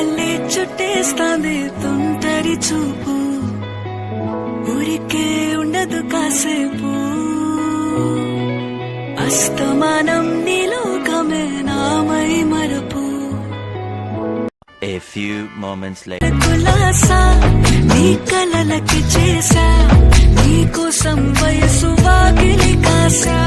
వలలే చుట్టేస్తాంది తుంటరి చూపు, ఊరికే ఉండదు కాసేపు, అస్తమానం నీలోకమే నామై మరపు. A few moments later. కులాసా నీ కలలకి చేసా, నీ కోసం వయసు వాకిలి కాసా.